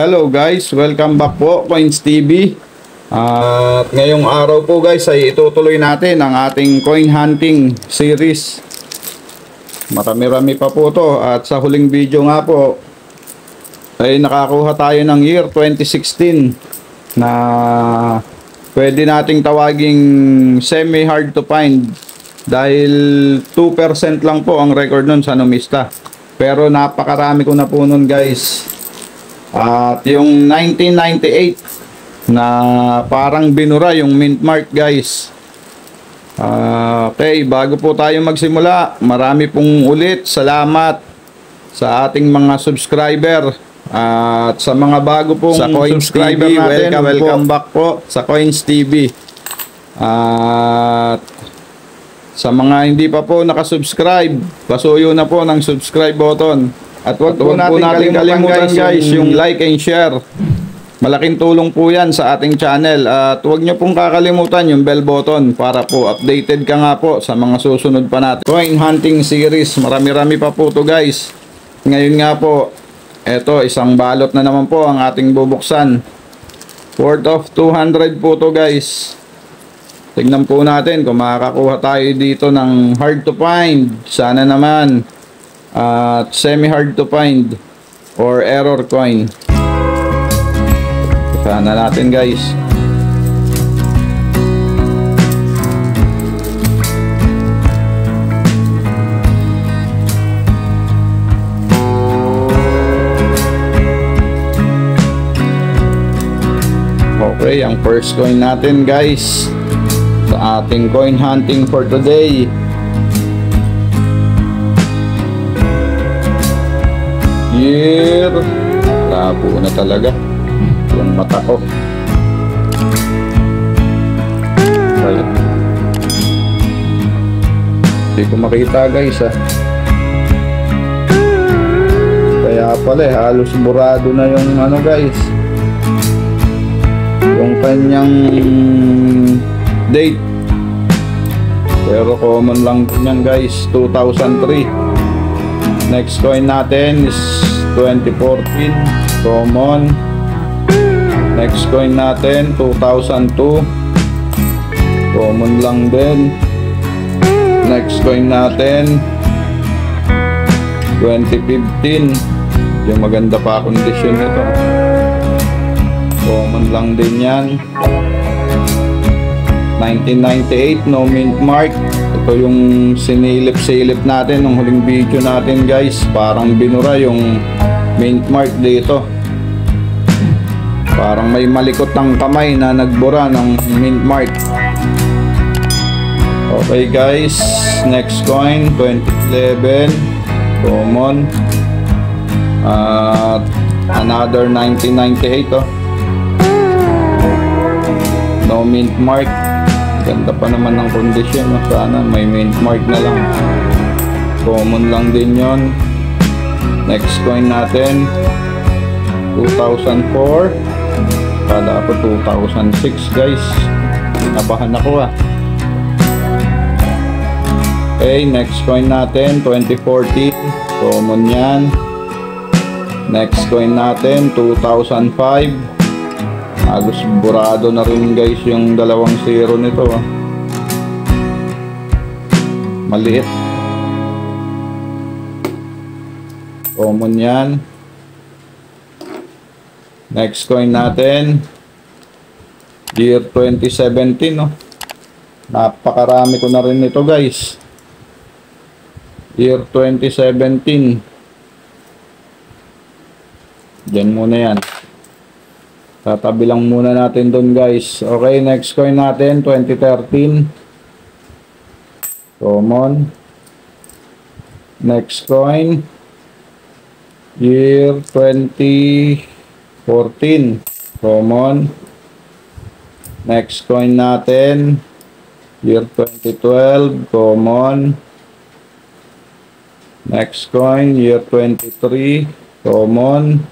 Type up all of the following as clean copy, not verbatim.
Hello guys, welcome back po Coins TV. At ngayong araw po guys ay itutuloy natin ang ating coin hunting series. Marami-rami pa po to at sa huling video nga po ay nakakuha tayo ng year 2016 na pwede nating tawaging semi hard to find dahil 2% lang po ang record nun sa numista. Pero napakarami ko na po nun guys. At yung 1998 na parang binura yung mint mark guys. Okay, bago po tayo magsimula, marami pong ulit salamat sa ating mga subscriber at sa mga bago pong sa Coins subscriber TV, natin, welcome back po sa Coins TV. At sa mga hindi pa po nakasubscribe, pasuyo na po ng subscribe button. At wag po natin kalimutan guys yung like and share. Malaking tulong po yan sa ating channel. At wag nyo pong kakalimutan yung bell button para po updated ka nga po sa mga susunod pa natin coin hunting series. Marami-rami pa po to guys. Ngayon nga po, eto isang balot na naman po ang ating bubuksan. Worth of 200 po to guys. Tignan po natin kung makakakuha tayo dito ng hard to find. Sana naman. At semi hard to find or error coin. Sana natin guys. Okay, ang first coin natin guys sa ating coin hunting for today. Year, labo na talaga yung mata ko. Ayun. Hindi ko makita guys Kaya pala halos burado na yung ano guys, yung kanyang date. Pero common lang yan guys, 2003. Next coin natin is 2014, common. Next coin natin 2002, common lang din. Next coin natin 2015, yung maganda pa kondisyon nito, common lang din yan. 1998, no mint mark. Ito yung sinilip-silip natin ng huling video natin guys. Parang binura yung mint mark dito. Parang may malikot ng kamay na nagbura ng mint mark. Okay guys, next coin 2011, common. At another 1998 no mint mark. Ganda pa naman ng kondisyon, sana may mint mark na lang. Common lang din yon. Next coin natin 2004, kala ko 2006 guys, nabahan ako Okay, next coin natin 2014, common yan. Next coin natin 2005, halos burado na rin guys yung dalawang zero nito maliit, common yan. Next coin natin year 2017 napakarami ko na rin nito guys, year 2017. Diyan muna yan, tatabi lang muna natin dun guys. Okay, next coin natin 2013, common. Next coin year 2014, common. Next coin natin year 2012, common. Next coin year 23, common.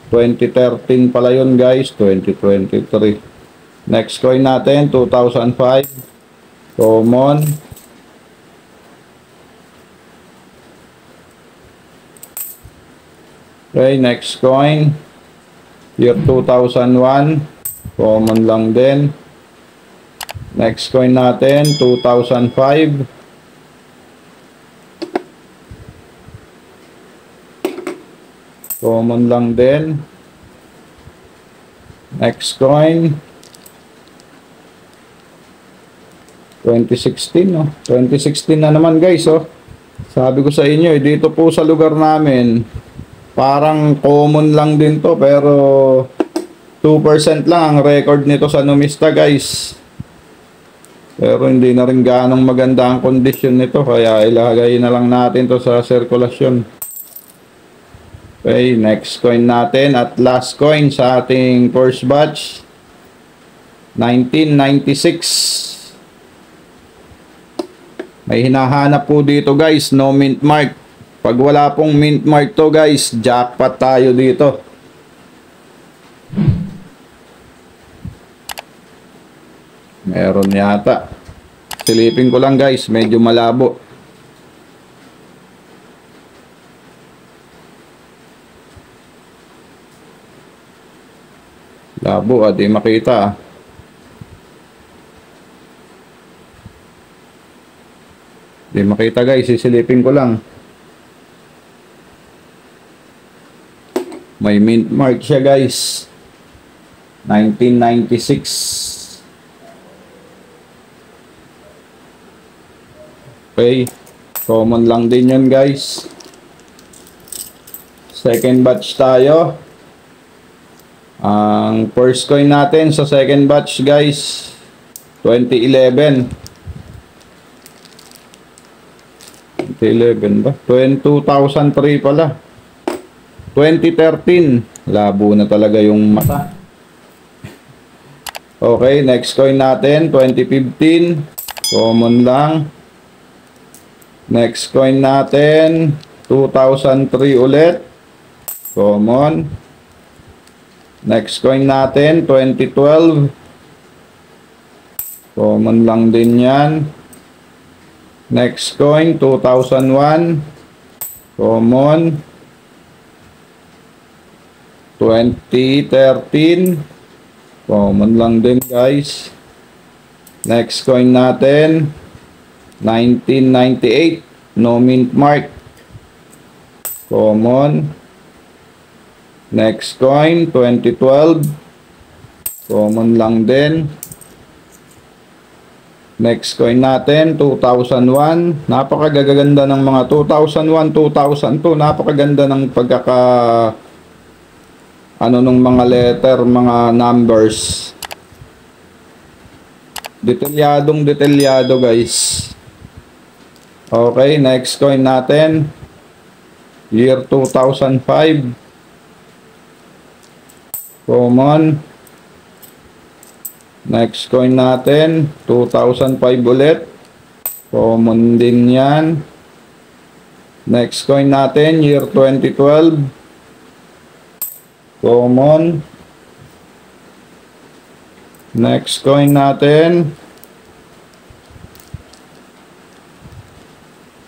2013 pala yun guys, 2023. Next coin natin 2005, common. Okay, next coin Year 2001, common lang din. Next coin natin, 2005. Common lang din. Next coin, 2016, no? 2016 na naman, guys, oh. Sabi ko sa inyo, dito po sa lugar namin, parang common lang din to, pero 2% lang ang record nito sa Numista, guys. Pero hindi na rin ganong maganda ang kondisyon nito, kaya ilagay na lang natin to sa sirkulasyon. Okay, next coin natin at last coin sa ating first batch, 1996. May hinahanap po dito, guys, no mint mark. Pag wala pong mint mark to, guys, jackpot tayo dito. Meron yata. Silipin ko lang, guys, medyo malabo. Labo, di makita. Di makita, guys, sisilipin ko lang. May mint mark siya, guys. 1996. Okay, common lang din yun, guys. Second batch tayo. Ang first coin natin sa second batch, guys, 2011. 2011 ba? 2003 pala. 2013. Labo na talaga yung mata. Okay, next coin natin, 2015. Common lang. Next coin natin, 2003 ulit. Common. Next coin natin, 2012. Common lang din yan. Next coin, 2001. Common. 2013. Common lang din, guys. Next coin natin, 1998, no mint mark. Common. Next coin, 2012. Common lang din. Next coin natin, 2001. Napakagaganda ng mga 2001, 2002. Napakaganda ng pagkaka nung mga letter, mga numbers. Detalyado, guys. Okay, next coin natin, year 2005. Common. Next coin natin, 2005 ulit. Common din yan. Next coin natin, year 2012. Common. Next coin natin,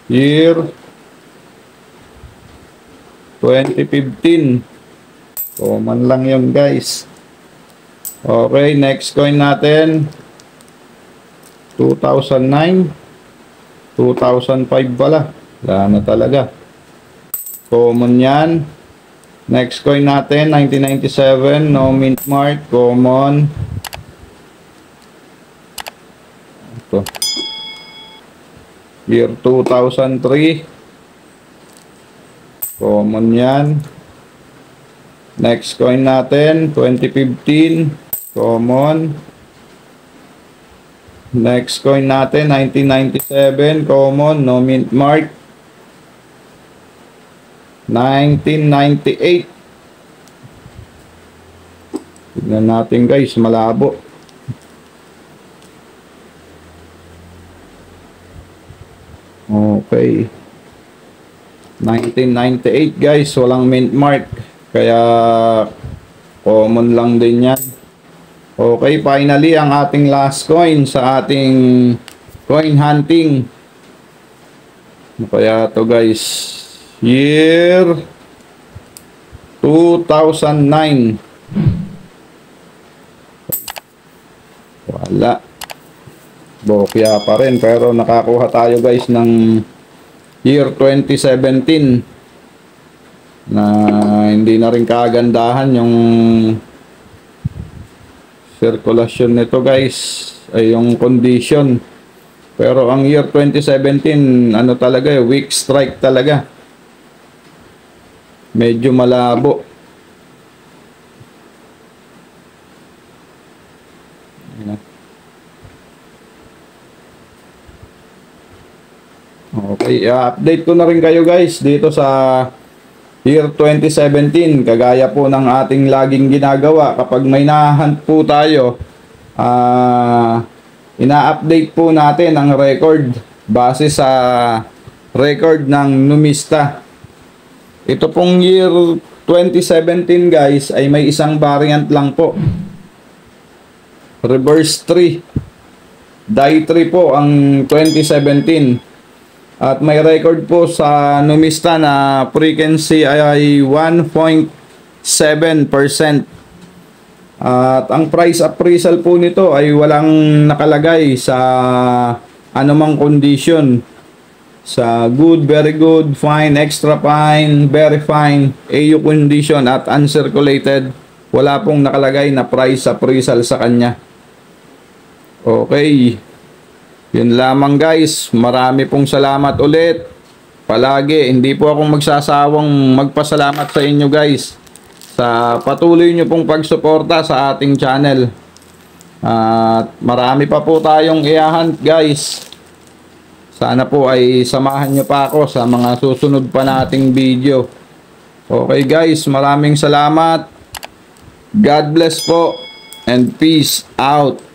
year 2015. Common lang yun, guys. Okay, next coin natin, 2009. 2005 pala. Wala na talaga. Common yan. Next coin natin, 1997. No mint mark. Common. Ito. Year 2003. Common yan. Next coin natin, 2015. Common. Next coin natin, 1997. Common. No mint mark. 1998. Tignan natin, guys. Malabo. Okay. 1998, guys. Walang mint mark. Kaya common lang din yan. Okay, finally ang ating last coin sa ating coin hunting. Ano kaya to, guys? Year 2009. Wala. Bokya pa rin. Pero nakakuha tayo guys ng year 2017 na hindi na rin kagandahan yung sirkulasyon nito guys, ay yung condition. Pero ang year 2017 ano talaga, weak strike talaga, medyo malabo. Okay, update ko na rin kayo guys dito sa year 2017. Kagaya po ng ating laging ginagawa kapag may nahunt po tayo, ina-update po natin ang record base sa record ng numista. Ito pong year 2017 guys ay may isang variant lang po, reverse 3, die 3 po ang 2017. At may record po sa numista na frequency ay 1.7%. At ang price appraisal po nito ay walang nakalagay sa anumang condition. Sa good, very good, fine, extra fine, very fine, AU condition at uncirculated, wala pong nakalagay na price appraisal sa kanya. Okay. Yun lamang guys, marami pong salamat ulit. Palagi, hindi po akong magsasawang magpasalamat sa inyo guys sa patuloy nyo pong pagsuporta sa ating channel. At marami pa po tayong i-hunt guys. Sana po ay samahan nyo pa ako sa mga susunod pa nating video. Okay guys, maraming salamat. God bless po and peace out.